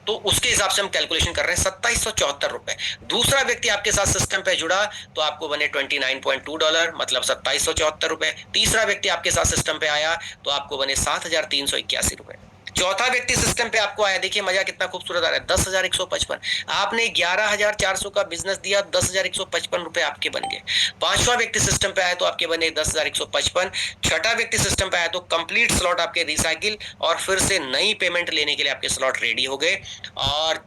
तो उसके हिसाब से हम कैलकुलेशन कर रहे हैं $2774 रुपए। दूसरा व्यक्ति आपके साथ सिस्टम पे जुड़ा तो आपको बने $29.2, मतलब $2774 रुपए। तीसरा व्यक्ति आपके साथ सिस्टम पे आया तो आपको बने $7,381 रुपए। चौथा व्यक्ति सिस्टम पे आपको आया, देखिए मजा कितना खूबसूरत आ रहा है, 10,155। आपने 11,400 का बिजनेस दिया, 10,155 रुपए आपके बन गए। पांचवा व्यक्ति सिस्टम पे आया तो आपके बने 10,155। छठा व्यक्ति सिस्टम पे आया तो कंप्लीट स्लॉट आपके रिसाइकिल और फिर से नई पेमेंट लेने के लिए आपके स्लॉट रेडी हो गए। और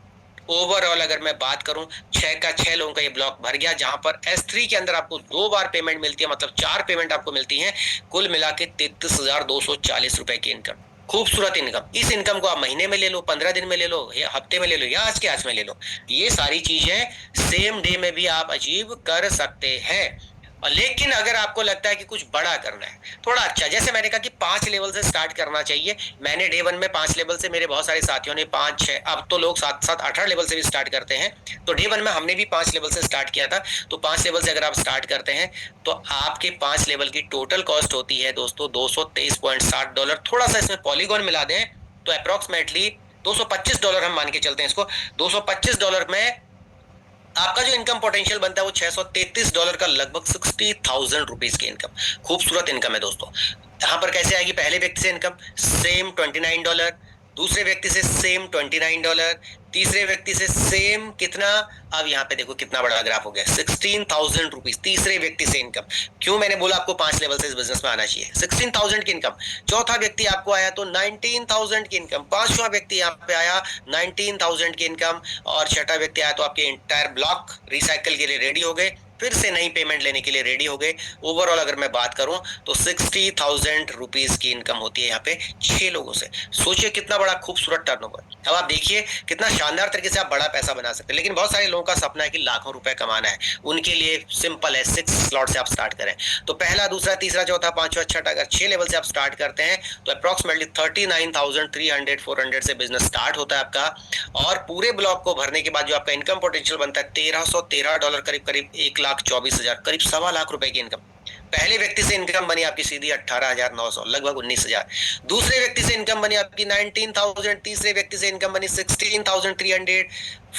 ओवरऑल अगर मैं बात करूं, 6 लोगों का ये ब्लॉक भर गया, जहां पर S3 के अंदर आपको 2 बार पेमेंट मिलती है, मतलब 4 पेमेंट आपको मिलती है, कुल मिला के 33,240 रुपए की इनकम। खूबसूरत इनकम। इस इनकम को आप महीने में ले लो, 15 दिन में ले लो, या हफ्ते में ले लो, या आज के आज में ले लो। ये सारी चीजें सेम डे में भी आप अचीव कर सकते हैं। लेकिन अगर आपको लगता है कि कुछ बड़ा करना है, थोड़ा अच्छा, जैसे मैंने कहा कि 5 लेवल से स्टार्ट करना चाहिए। मैंने डे 1 में 5 लेवल से, मेरे बहुत सारे साथियों ने 5, 6, अब तो लोग 7, 7, 8 लेवल से भी स्टार्ट करते हैं। तो डे 1 में हमने भी 5 लेवल से स्टार्ट किया था। तो 5 लेवल से अगर आप स्टार्ट करते हैं तो आपके 5 लेवल की टोटल कॉस्ट होती है दोस्तों $223.60। थोड़ा सा इसमें पॉलीगॉन मिला दें तो अप्रोक्सीमेटली $225 हम मान के चलते हैं इसको। $225 में आपका जो इनकम पोटेंशियल बनता है वो $633 का, लगभग 60,000 रुपीज की इनकम। खूबसूरत इनकम है दोस्तों। यहां पर कैसे आएगी? पहले व्यक्ति से इनकम सेम $29, दूसरे व्यक्ति से सेम $29, तीसरे व्यक्ति से सेम कितना, अब यहाँ पे देखो कितना बड़ा ग्राफ हो गया, 16,000 रुपीज तीसरे व्यक्ति से इनकम। क्यों मैंने बोला आपको 5 लेवल से इस बिजनेस में आना चाहिए? 16,000 की इनकम। चौथा व्यक्ति आपको आया तो 19,000 की इनकम। पांचवा व्यक्ति यहाँ पे आया 19,000 की इनकम। और छठा व्यक्ति आया तो आपके इंटायर ब्लॉक रिसाइकल के लिए रेडी हो गए, फिर से नई पेमेंट लेने के लिए रेडी हो गए। ओवरऑल अगर मैं बात करूं तो 60,000 रुपीज की इनकम होती है यहाँ पे 6 लोगों से। सोचिए कितना बड़ा खूबसूरत टर्नओवर। अब आप देखिए कितना शानदार तरीके से आप बड़ा पैसा बना सकते हैं। लेकिन बहुत सारे लोगों का सपना है कि लाखों रुपए कमाना है। उनके लिए सिंपल है, 6 स्लॉट से आप स्टार्ट करें। तो पहला, दूसरा, तीसरा, चौथा, पांचवा, छठा, अगर 6 लेवल से आप स्टार्ट करते हैं तो अप्रोक्सीमेटली 39,300 400 से बिजनेस स्टार्ट होता है आपका। और पूरे ब्लॉक को भरने के बाद जो आपका इनकम पोटेंशियल बनता है $1,313, करीब करीब 1,24,000, करीब 1.25 लाख रुपए की इनकम। पहले व्यक्ति से इनकम बनी आपकी सीधी 18,900, लगभग 19,000। दूसरे व्यक्ति से इनकम बनी आपकी 19,000। तीसरे व्यक्ति से इनकम बनी 16,300।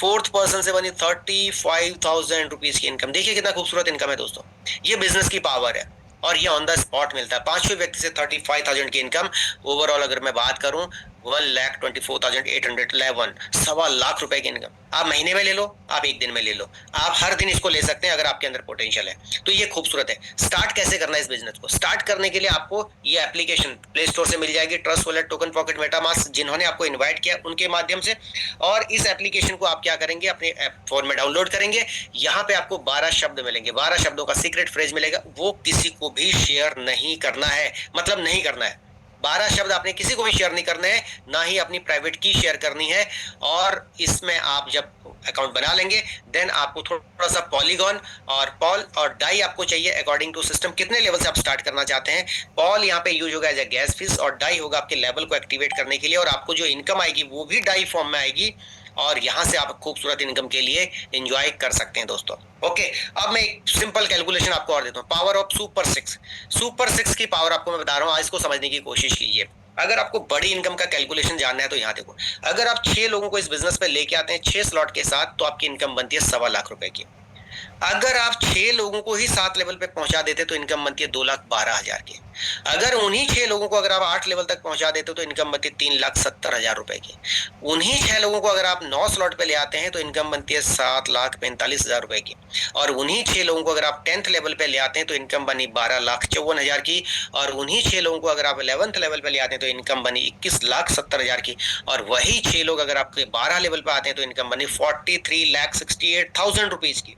फोर्थ पर्सन से बनी 35,000 रुपीज की इनकम। देखिए कितना खूबसूरत इनकम है दोस्तों। ये बिजनेस की पावर है और ये ऑन द स्पॉट मिलता है। पांचवें व्यक्ति से 35,000 की इनकम। ओवरऑल अगर मैं बात करूं 1,24,811, 1.25 लाख रुपए की इनकम। आप महीने में ले लो, आप एक दिन में ले लो, आप हर दिन इसको ले सकते हैं अगर आपके अंदर पोटेंशियल है तो। ये खूबसूरत है। स्टार्ट कैसे करना है इस बिजनेस को? स्टार्ट करने के लिए आपको ये एप्लीकेशन प्ले स्टोर से मिल जाएगी, trust wallet, token pocket, MetaMask, जिन्होंने आपको इन्वाइट किया उनके माध्यम से। और इस एप्लीकेशन को आप क्या करेंगे, अपने फोन में डाउनलोड करेंगे। यहाँ पे आपको 12 शब्द मिलेंगे, 12 शब्दों का सीक्रेट फ्रेज मिलेगा। वो किसी को भी शेयर नहीं करना है, मतलब नहीं करना है। 12 शब्द आपने किसी को भी शेयर नहीं करने हैं, ना ही अपनी प्राइवेट की शेयर करनी है। और इसमें आप जब अकाउंट बना लेंगे देन आपको थोड़ा सा पॉलीगॉन और पॉल और डाई आपको चाहिए अकॉर्डिंग टू सिस्टम, कितने लेवल से आप स्टार्ट करना चाहते हैं। पॉल यहाँ पे यूज होगा एज ए गैस फीस और डाई होगा आपके लेवल को एक्टिवेट करने के लिए। और आपको जो इनकम आएगी वो भी डाई फॉर्म में आएगी और यहां से आप खूबसूरत इनकम के लिए एंजॉय कर सकते हैं दोस्तों। ओके, अब मैं एक सिंपल कैलकुलेशन आपको और देता हूं। Power of super 6। सुपर 6 की पावर आपको मैं बता रहा हूं, आज इसको समझने की कोशिश कीजिए। अगर आपको बड़ी इनकम का कैलकुलेशन जानना है तो यहाँ देखो, अगर आप 6 लोगों को इस बिजनेस पे लेके आते हैं 6 स्लॉट के साथ तो आपकी इनकम बनती है 1.25 लाख रुपए की। अगर आप 6 लोगों को ही 7 लेवल पे पहुंचा देते तो इनकम बनती है 2,12,000 की। अगर उन्हीं 6 लोगों को अगर आप 8 लेवल तक पहुंचा देते तो इनकम बनती है 3,70,000 रुपए की। उन्हीं 6 लोगों को अगर आप 9 स्लॉट पे ले आते हैं तो इनकम बनती है 7,45,000 रुपए की। और उन्हीं 6 लोगों को अगर आप 10th लेवल पे ले आते हैं तो इनकम बनी 12,54,000 की। और उन्हीं 6 लोगों को अगर आप 11th लेवल पे ले आते हैं तो इनकम बनी 21,70,000 की। और वही 6 लोग अगर आपके 12 लेवल पे आते हैं तो इनकम बनी 43,68,000 रुपीज की।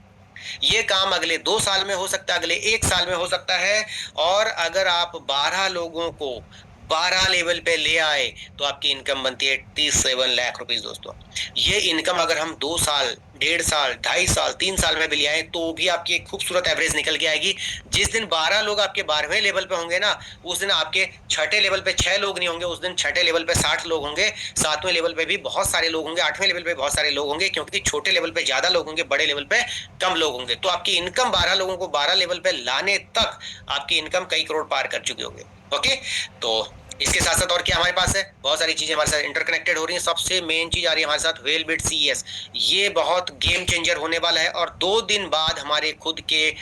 ये काम अगले 2 साल में हो सकता है, अगले 1 साल में हो सकता है। और अगर आप 12 लोगों को 12 लेवल पे ले आए तो आपकी इनकम बनती है 87 लाख रुपीस दोस्तों। ये इनकम अगर हम 2 साल, 1.5 साल, 2.5 साल, 3 साल में भी ले आए तो भी आपकी एक खूबसूरत एवरेज निकल के आएगी। जिस दिन 12 लोग आपके 12वें लेवल पे होंगे ना, उस दिन आपके 6ठे लेवल पे 6 लोग नहीं होंगे, उस दिन 6ठे लेवल पे 60 लोग होंगे, 7वें लेवल पे भी बहुत सारे लोग होंगे, 8वें लेवल पे बहुत सारे लोग होंगे, क्योंकि छोटे लेवल पे ज्यादा लोग होंगे, बड़े लेवल पे कम लोग होंगे। तो आपकी इनकम 12 लोगों को 12 लेवल पे लाने तक आपकी इनकम कई करोड़ पार कर चुके होंगे। ओके, तो इसके साथ साथ और क्या हमारे पास है, बहुत सारी चीजें हमारे साथ इंटरकनेक्टेड हो रही हैं। सबसे मेन चीज आ रही है हमारे साथ वेलबिट CES। ये बहुत गेम चेंजर होने वाला है और 2 दिन बाद हमारे खुद के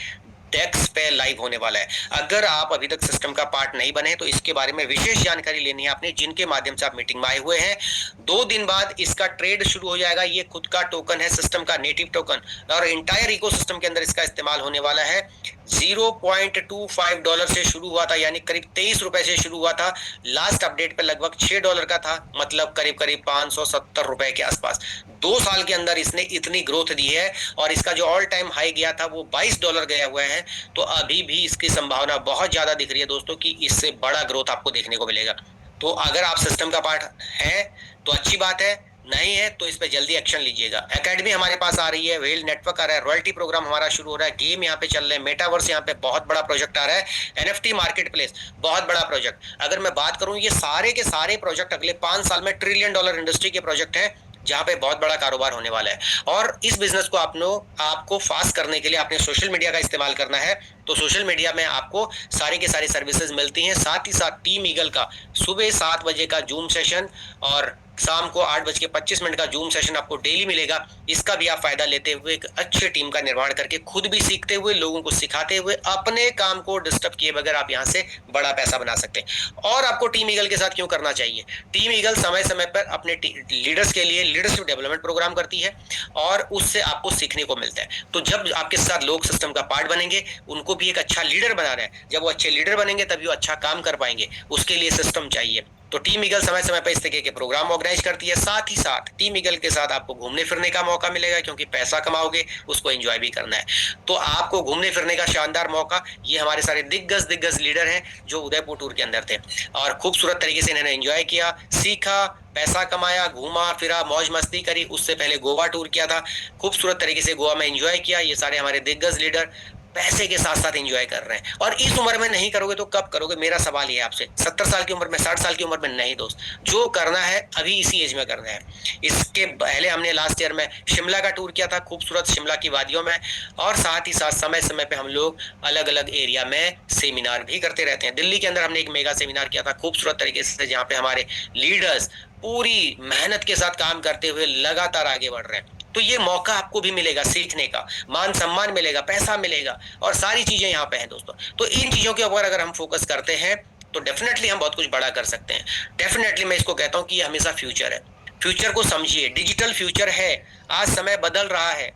डेस्क पे लाइव होने वाला है। अगर आप अभी तक सिस्टम का पार्ट नहीं बने तो इसके बारे में विशेष जानकारी लेनी है आपने, जिनके माध्यम से आप मीटिंग में आए हुए हैं। 2 दिन बाद इसका ट्रेड शुरू हो जाएगा। ये खुद का टोकन है, सिस्टम का नेटिव टोकन, और इंटायर इकोसिस्टम के अंदर इसका इस्तेमाल होने वाला है। $0.25 से शुरू हुआ था, यानी करीब 23 रुपए से शुरू हुआ था। लास्ट अपडेट पे लगभग $6 का था, मतलब करीब करीब 570 रुपए के आसपास। 2 साल के अंदर इसने इतनी ग्रोथ दी है, और इसका जो ऑल टाइम हाई गया था वो $22 गया हुआ है। तो अभी भी इसकी संभावना बहुत ज्यादा दिख रही है दोस्तों कि इससे बड़ा ग्रोथ आपको देखने को मिलेगा। तो अगर आप सिस्टम का पार्ट है तो अच्छी बात है, नहीं है तो इस पे जल्दी एक्शन लीजिएगा। एकेडमी हमारे पास आ रही है, वेल नेटवर्क आ रहा है, रॉयल्टी प्रोग्राम हमारा शुरू हो रहा है, गेम यहाँ पे चल रहे हैं, मेटावर्स यहाँ पे बहुत बड़ा प्रोजेक्ट आ रहा है, एनएफटी मार्केट प्लेस बहुत बड़ा प्रोजेक्ट। अगर मैं बात करूं, ये सारे के सारे प्रोजेक्ट अगले 5 साल में $1 ट्रिलियन इंडस्ट्री के प्रोजेक्ट है, जहां पे बहुत बड़ा कारोबार होने वाला है। और इस बिजनेस को आपको फास्ट करने के लिए आपने सोशल मीडिया का इस्तेमाल करना है। तो सोशल मीडिया में आपको सारी के सारी सर्विसेज मिलती हैं। साथ ही साथ टीम ईगल का सुबह 7 बजे का जूम सेशन और शाम को 8:25 का जूम सेशन आपको डेली मिलेगा। इसका भी आप फायदा लेते हुए एक अच्छी टीम का निर्माण करके, खुद भी सीखते हुए, लोगों को सिखाते हुए, अपने काम को डिस्टर्ब किए बगैर आप यहाँ से बड़ा पैसा बना सकते हैं। और आपको टीम ईगल के साथ क्यों करना चाहिए? टीम ईगल समय समय पर अपने लीडर्स के लिए लीडरशिप डेवलपमेंट प्रोग्राम करती है, और उससे आपको सीखने को मिलता है। तो जब आपके साथ लोग सिस्टम का पार्ट बनेंगे, उनको भी एक अच्छा लीडर बना रहे हैं। जब वो अच्छे लीडर बनेंगे तभी वो अच्छा काम कर पाएंगे, उसके लिए सिस्टम चाहिए। तो टीम ईगल समय समय पर इस तरीके के प्रोग्राम ऑर्गेनाइज करती है। साथ ही साथ टीम ईगल के साथ आपको घूमने फिरने का मौका मिलेगा, क्योंकि पैसा कमाओगे, उसको एंजॉय भी करना है। तो आपको घूमने फिरने का शानदार मौका, ये हमारे सारे दिग्गज लीडर हैं जो उदयपुर टूर के अंदर थे, और खूबसूरत तरीके से इन्होंने एंजॉय किया, सीखा, पैसा कमाया, घूमा फिरा, मौज मस्ती करी। उससे पहले गोवा टूर किया था, खूबसूरत तरीके से गोवा में एंजॉय किया। ये सारे हमारे दिग्गज लीडर पैसे के साथ साथ एंजॉय कर रहे हैं। और इस उम्र में नहीं करोगे तो कब करोगे? मेरा सवाल ये आपसे। 70 साल की उम्र में, 60 साल की उम्र में नहीं दोस्त, जो करना है अभी इसी एज में करना है। इसके पहले हमने लास्ट ईयर में शिमला का टूर किया था, खूबसूरत शिमला की वादियों में, और साथ ही साथ समय समय पे हम लोग अलग अलग एरिया में सेमिनार भी करते रहते हैं। दिल्ली के अंदर हमने एक मेगा सेमिनार किया था खूबसूरत तरीके से, जहाँ पे हमारे लीडर्स पूरी मेहनत के साथ काम करते हुए लगातार आगे बढ़ रहे हैं। तो ये मौका आपको भी मिलेगा सीखने का, मान सम्मान मिलेगा, पैसा मिलेगा, और सारी चीजें यहाँ पे हैं दोस्तों। तो इन चीजों के ऊपर अगर हम फोकस करते हैं तो डेफिनेटली हम बहुत कुछ बड़ा कर सकते हैं। डेफिनेटली मैं इसको कहता हूँ कि ये हमेशा फ्यूचर है। फ्यूचर को समझिए, डिजिटल फ्यूचर है। आज समय बदल रहा है,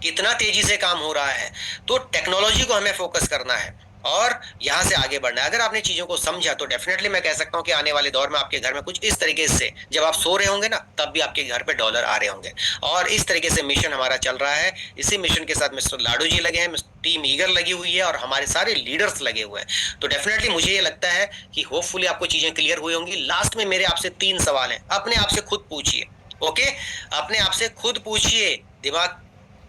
कितना तेजी से काम हो रहा है, तो टेक्नोलॉजी को हमें फोकस करना है और यहाँ से आगे बढ़ना है। अगर आपने चीजों को समझा तो डेफिनेटली मैं कह सकता हूँ कि आने वाले दौर में आपके घर में कुछ इस तरीके से, जब आप सो रहे होंगे ना, तब भी आपके घर पे डॉलर आ रहे होंगे। और इस तरीके से मिशन हमारा चल रहा है। इसी मिशन के साथ मिस्टर लाडू जी लगे हैं, टीम ईगर लगी हुई है, और हमारे सारे लीडर्स लगे हुए हैं। तो डेफिनेटली मुझे ये लगता है कि होपफुली आपको चीजें क्लियर हुई होंगी। लास्ट में मेरे आपसे 3 सवाल हैं, अपने आप से खुद पूछिए। ओके, अपने आप से खुद पूछिए, दिमाग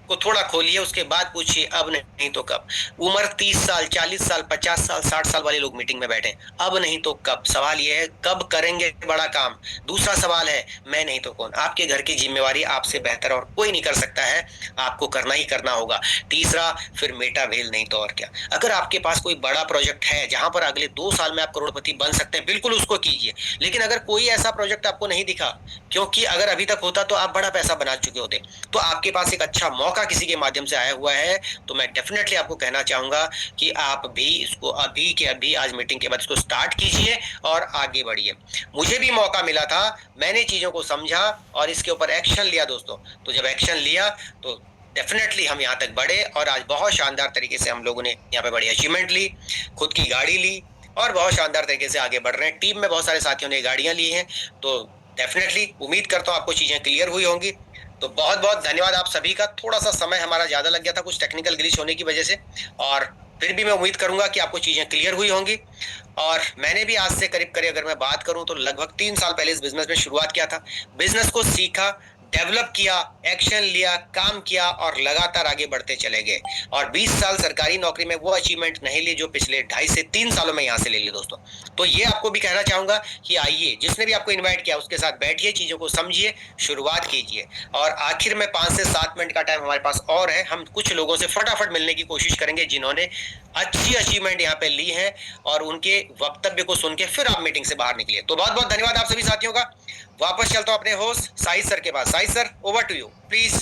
को थोड़ा खोलिए, उसके बाद पूछिए अब नहीं तो कब। उम्र 30 साल, 40 साल, 50 साल, 60 साल वाले लोग मीटिंग में बैठे, अब नहीं तो कब। सवाल यह है कब करेंगे बड़ा काम। दूसरा सवाल है मैं नहीं तो कौन। आपके घर की जिम्मेवारी आपसे बेहतर और कोई नहीं कर सकता है, आपको करना ही करना होगा। तीसरा, फिर मेटा वेल, नहीं तो और क्या। अगर आपके पास कोई बड़ा प्रोजेक्ट है जहां पर अगले 2 साल में आप करोड़पति बन सकते हैं, बिल्कुल उसको कीजिए। लेकिन अगर कोई ऐसा प्रोजेक्ट आपको नहीं दिखा, क्योंकि अगर अभी तक होता तो आप बड़ा पैसा बना चुके होते, तो आपके पास एक अच्छा मौका किसी के माध्यम से आया हुआ है, तो मैं डेफिनेटली आपको कहना चाहूंगा कि आप भी इसको अभी के अभी, आज मीटिंग के बाद इसको स्टार्ट कीजिए और आगे बढ़िए। मुझे भी मौका मिला था, मैंने चीजों को समझा और इसके ऊपर एक्शन लिया दोस्तों। तो जब एक्शन लिया तो डेफिनेटली हम यहाँ तक बढ़े, और आज बहुत शानदार तरीके से हम लोगों ने यहाँ पे बड़ी अचीवमेंट ली, खुद की गाड़ी ली, और बहुत शानदार तरीके से आगे बढ़ रहे हैं। टीम में बहुत सारे साथियों ने गाड़ियां ली हैं। तो डेफिनेटली उम्मीद करता हूँ आपको चीजें क्लियर हुई होंगी। तो बहुत बहुत धन्यवाद आप सभी का। थोड़ा सा समय हमारा ज्यादा लग गया था कुछ टेक्निकल ग्लिच होने की वजह से, और फिर भी मैं उम्मीद करूंगा कि आपको चीजें क्लियर हुई होंगी। और मैंने भी आज से करीब अगर मैं बात करूं तो लगभग 3 साल पहले इस बिजनेस में शुरुआत किया था। बिजनेस को सीखा, डेवलप किया, एक्शन लिया, काम किया, और लगातार आगे बढ़ते चले गए। और 20 साल सरकारी नौकरी में वो अचीवमेंट नहीं ली जो पिछले 2.5 से 3 सालों में यहाँ से ले ली दोस्तों। तो ये आपको भी कहना चाहूंगा कि आइए, जिसने भी आपको इन्वाइट किया उसके साथ बैठिए, चीजों को समझिए, शुरुआत कीजिए। और आखिर में 5 से 7 मिनट का टाइम हमारे पास और है। हम कुछ लोगों से फटाफट मिलने की कोशिश करेंगे जिन्होंने अच्छी अचीवमेंट यहाँ पे ली है, और उनके वक्तव्य को सुन के फिर आप मीटिंग से बाहर निकलिए। तो बहुत बहुत धन्यवाद आप सभी साथियों का। वापस चलता हूं अपने होस्ट साहिद सर के पास। Sahid sir, over to you please.